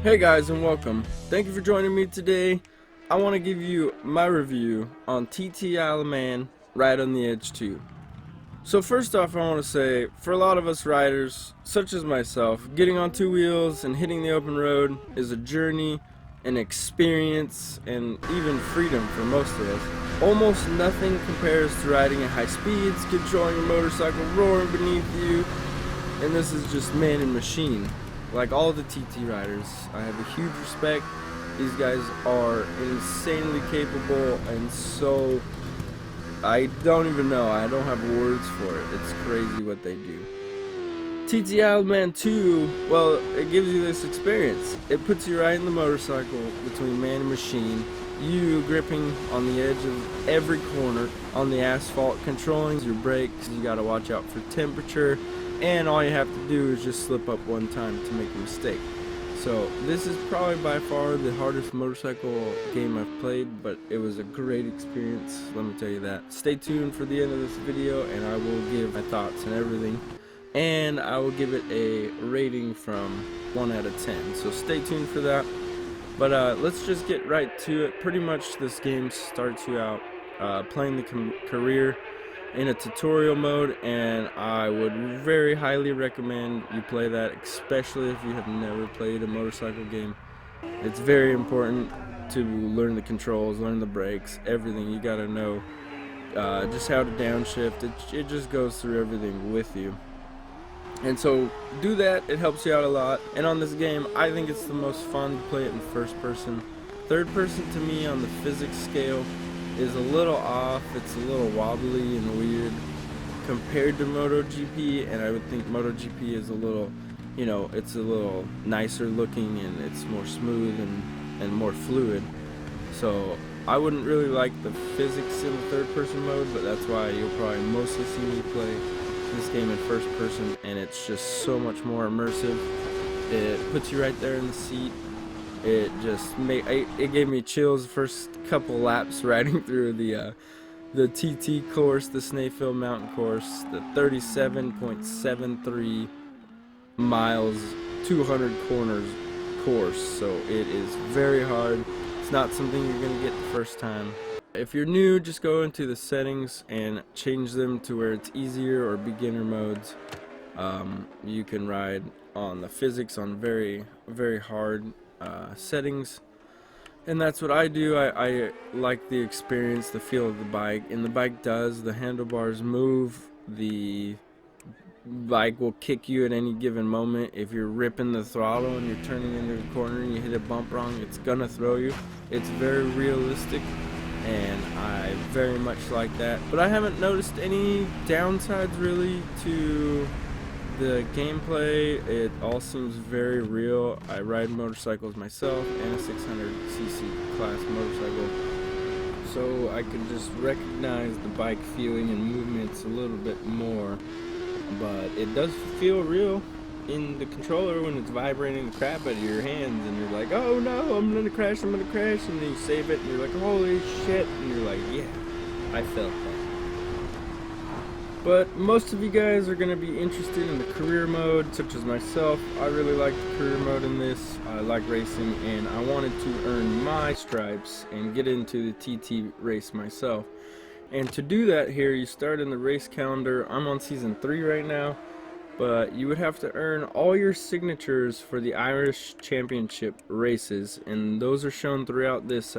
Hey guys, and welcome. Thank you for joining me today. I want to give you my review on TT Isle of Man Ride on the Edge 2. So first off, I want to say, for a lot of us riders, such as myself, getting on two wheels and hitting the open road is a journey, an experience, and even freedom for most of us. Almost nothing compares to riding at high speeds, controlling your motorcycle roaring beneath you, and this is just man and machine. Like all the TT riders, I have a huge respect. These guys are insanely capable, and so I don't even know. I don't have words for it. It's crazy what they do. TT Isle of Man 2, well, it gives you this experience. It puts you right in the motorcycle between man and machine. You gripping on the edge of every corner on the asphalt, controlling your brakes. You gotta watch out for temperature. And all you have to do is just slip up one time to make a mistake. So this is probably by far the hardest motorcycle game I've played, but it was a great experience, let me tell you that. Stay tuned for the end of this video and I will give my thoughts and everything. And I will give it a rating from 1 out of 10. So stay tuned for that. But let's just get right to it. Pretty much this game starts you out playing the career in a tutorial mode, and I would very highly recommend you play that, especially if you have never played a motorcycle game. It's very important to learn the controls, learn the brakes, everything. You gotta know just how to downshift. It just goes through everything with you. And so do that, it helps you out a lot. And on this game, I think it's the most fun to play it in first person. Third person to me on the physics scale is a little off. It's a little wobbly and weird compared to MotoGP, and I would think MotoGP is a little, you know, it's a little nicer looking and it's more smooth and more fluid. So I wouldn't really like the physics in the third person mode, but that's why you'll probably mostly see me play this game in first person, and it's just so much more immersive. It puts you right there in the seat. It just it gave me chills the first couple laps riding through the TT course, the Snaefell Mountain course, the 37.73 miles, 200 corners course. So it is very hard. It's not something you're gonna get the first time. If you're new, just go into the settings and change them to where it's easier or beginner modes. You can ride on the physics on very hard settings, and that's what I do. I like the experience, the feel of the bike, and the bike does. The handlebars move, the bike will kick you at any given moment. If you're ripping the throttle and you're turning into the corner and you hit a bump wrong, it's gonna throw you. It's very realistic, and I very much like that. But I haven't noticed any downsides really to the gameplay. It all seems very real. I ride motorcycles myself and a 600cc class motorcycle, so I can just recognize the bike feeling and movements a little bit more. But it does feel real in the controller when it's vibrating the crap out of your hands and you're like, oh no, I'm gonna crash, and then you save it and you're like, holy shit, and you're like, yeah, I felt that. But most of you guys are going to be interested in the career mode, such as myself. I really like the career mode in this. I like racing, and I wanted to earn my stripes and get into the TT race myself. And to do that here, you start in the race calendar. I'm on season 3 right now, but you would have to earn all your signatures for the Irish Championship races, and those are shown throughout this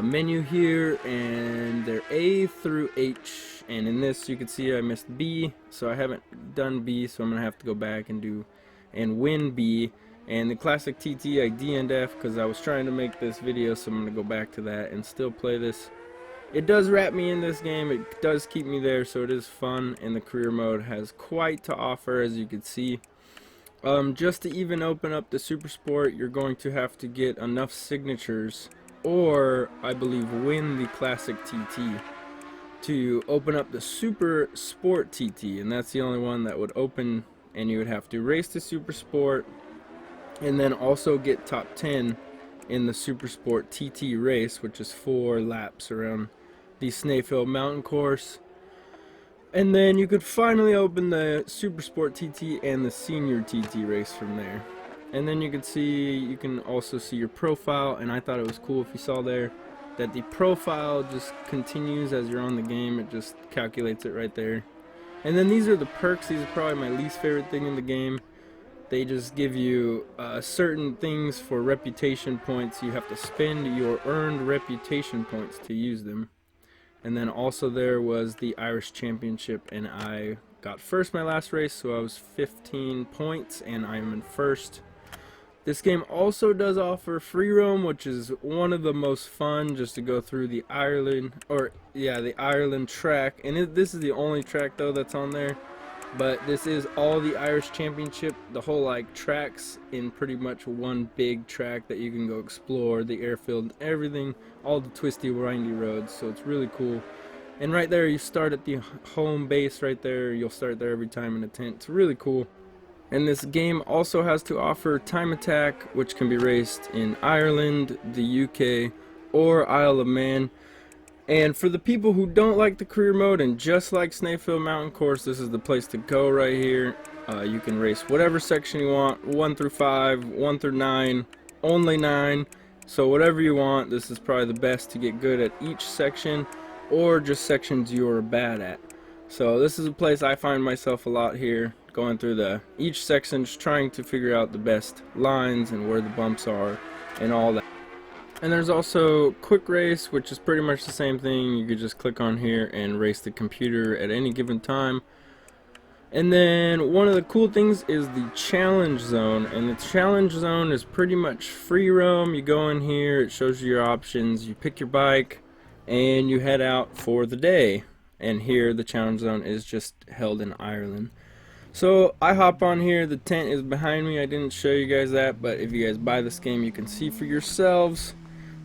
menu here, and they're A through H. And in this you can see I missed B, so I haven't done B, so I'm gonna have to go back and win B. And the classic TT I D and F because I was trying to make this video, so I'm gonna go back to that and still play this. It does wrap me in this game, it does keep me there, so it is fun, and the career mode has quite to offer, as you can see. Just to even open up the Super Sport, you're going to have to get enough signatures, or I believe win the classic TT, to open up the Super Sport TT, and that's the only one that would open, and you would have to race the Super Sport and then also get top 10 in the Super Sport TT race, which is 4 laps around the Snaefell Mountain course. And then you could finally open the Super Sport TT and the Senior TT race from there. and then you can also see your profile, and I thought it was cool if you saw there that the profile just continues as you're on the game. It just calculates it right there. And then these are the perks. These are probably my least favorite thing in the game. They just give you certain things for reputation points. You have to spend your earned reputation points to use them. And then also there was the Irish Championship, and I got first my last race, so I was 15 points and I'm in first. This game also does offer free roam, which is one of the most fun, just to go through the Ireland track. And this is the only track though that's on there, but this is all the Irish Championship, the whole like tracks in pretty much one big track that you can go explore, the airfield, everything, all the twisty windy roads. So it's really cool. And right there you start at the home base right there. You'll start there every time in a tent. It's really cool. And this game also has to offer time attack, which can be raced in Ireland, the UK, or Isle of Man. And for the people who don't like the career mode and just like Snakefield Mountain Course, this is the place to go right here. You can race whatever section you want, 1 through 5, 1 through 9, only 9. So whatever you want, this is probably the best to get good at each section, or just sections you're bad at. So this is a place I find myself a lot here, going through each section, just trying to figure out the best lines and where the bumps are and all that. And there's also quick race, which is pretty much the same thing. You could just click on here and race the computer at any given time. And then one of the cool things is the challenge zone, and the challenge zone is pretty much free roam. You go in here, it shows you your options, you pick your bike and you head out for the day. And here the challenge zone is just held in Ireland. So I hop on here, the tent is behind me. I didn't show you guys that, but if you guys buy this game you can see for yourselves.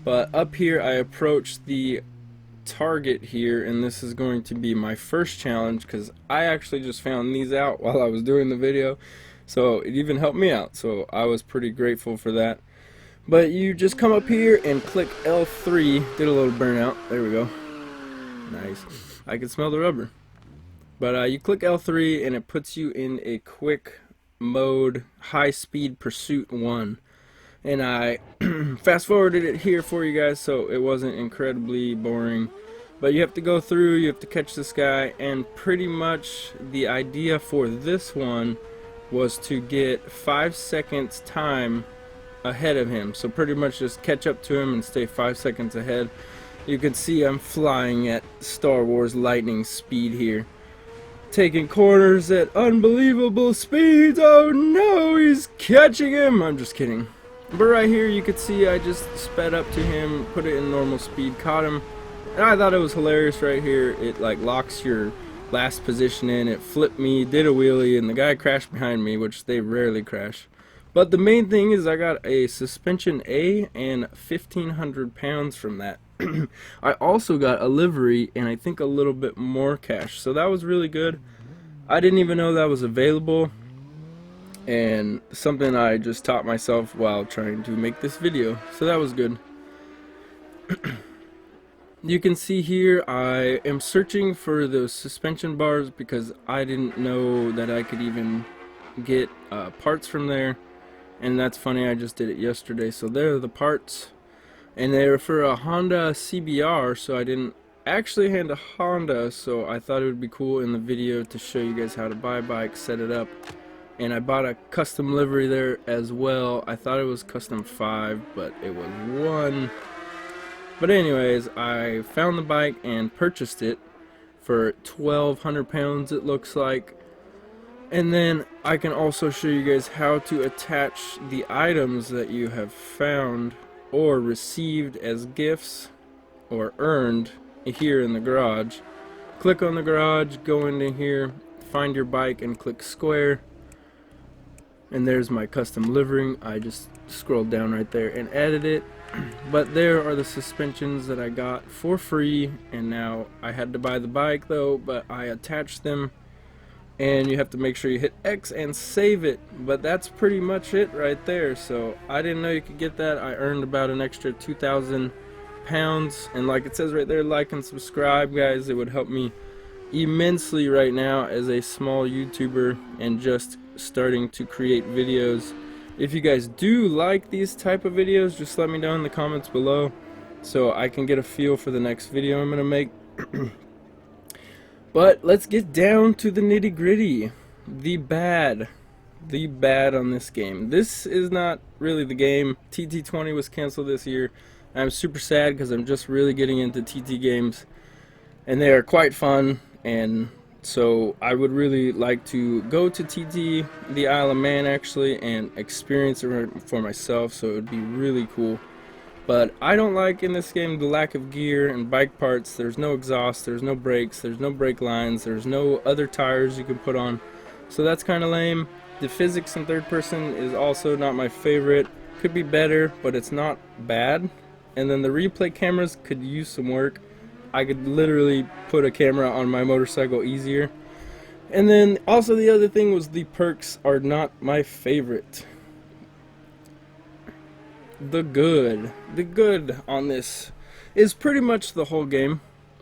But up here I approach the target here, and this is going to be my first challenge because I actually just found these out while I was doing the video, so it even helped me out, so I was pretty grateful for that. But you just come up here and click L3. Did a little burnout, there we go, nice. I can smell the rubber. But you click L3 and it puts you in a quick mode, high speed pursuit 1. And I fast forwarded it here for you guys so it wasn't incredibly boring. But you have to go through, you have to catch this guy, and pretty much the idea for this one was to get 5 seconds time ahead of him. So pretty much just catch up to him and stay 5 seconds ahead. You can see I'm flying at Star Wars lightning speed here, taking corners at unbelievable speeds. Oh no, he's catching him. I'm just kidding. But right here you could see I just sped up to him, put it in normal speed, caught him. And I thought it was hilarious right here. It like locks your last position in. It flipped me, did a wheelie, and the guy crashed behind me, which they rarely crash. But the main thing is I got a suspension A and 1,500 pounds from that. I also got a livery and I think a little bit more cash, so that was really good. I didn't even know that was available, and something I just taught myself while trying to make this video, so that was good. You can see here I am searching for those suspension bars because I didn't know that I could even get parts from there, and that's funny, I just did it yesterday. So there are the parts, and they were for a Honda CBR, so I didn't actually hand a Honda, so I thought it would be cool in the video to show you guys how to buy a bike, set it up. And I bought a custom livery there as well. I thought it was custom 5, but it was 1. But anyways, I found the bike and purchased it for 1,200 pounds, it looks like. And then I can also show you guys how to attach the items that you have found or received as gifts or earned here in the garage. Click on the garage, go into here, find your bike and click square, and there's my custom livery. I just scrolled down right there and added it. But there are the suspensions that I got for free, and now I had to buy the bike though, but I attached them. And you have to make sure you hit X and save it. But that's pretty much it right there. So I didn't know you could get that. I earned about an extra 2,000 pounds. And like it says right there, like and subscribe, guys. It would help me immensely right now as a small YouTuber and just starting to create videos. If you guys do like these type of videos, just let me know in the comments below so I can get a feel for the next video I'm gonna make. But let's get down to the nitty gritty. The bad on this game. This is not really the game. TT20 was canceled this year. I'm super sad because I'm just really getting into TT games, and they are quite fun, and so I would really like to go to TT, the Isle of Man actually, and experience it for myself, so it would be really cool. But I don't like in this game the lack of gear and bike parts. There's no exhaust, there's no brakes, there's no brake lines, there's no other tires you can put on, so that's kind of lame. The physics in third person is also not my favorite. Could be better, but it's not bad. And then the replay cameras could use some work. I could literally put a camera on my motorcycle easier. And then also the other thing was the perks are not my favorite. The good on this is pretty much the whole game.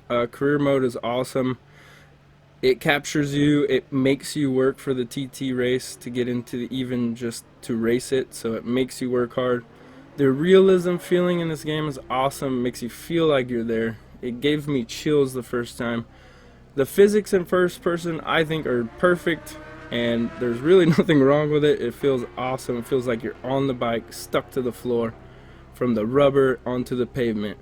Career mode is awesome. It captures you, it makes you work for the TT race to get into even just to race it, so it makes you work hard. The realism feeling in this game is awesome, makes you feel like you're there. It gave me chills the first time. The physics in first person I think are perfect, and there's really nothing wrong with it. It feels awesome. It feels like you're on the bike, stuck to the floor, from the rubber onto the pavement.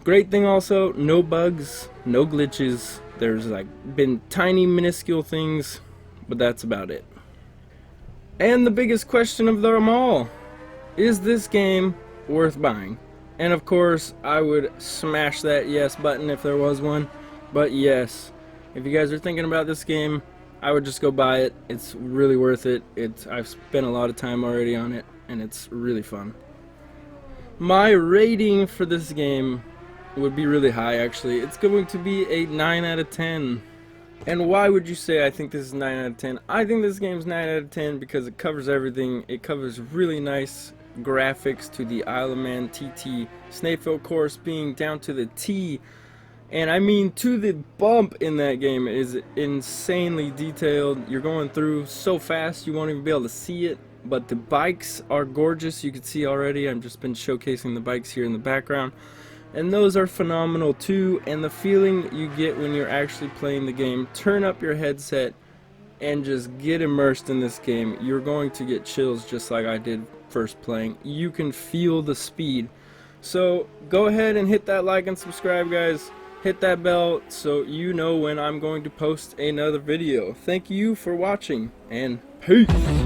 Great thing also, no bugs, no glitches. There's like been tiny minuscule things, but that's about it. And the biggest question of them all, is this game worth buying? And of course I would smash that yes button if there was one. But yes, if you guys are thinking about this game, I would just go buy it. It's really worth it. I've spent a lot of time already on it, and it's really fun. My rating for this game would be really high actually. It's going to be a 9 out of 10. And why would you say I think this is 9 out of 10? I think this game's 9 out of 10 because it covers everything. It covers really nice graphics to the Isle of Man TT Snakefield course being down to the T. And I mean to the bump in that game. It is insanely detailed. You're going through so fast you won't even be able to see it. But the bikes are gorgeous. You can see already. I've just been showcasing the bikes here in the background. And those are phenomenal too, and the feeling you get when you're actually playing the game. Turn up your headset and just get immersed in this game. You're going to get chills just like I did first playing. You can feel the speed. So go ahead and hit that like and subscribe, guys. Hit that bell so you know when I'm going to post another video. Thank you for watching, and peace.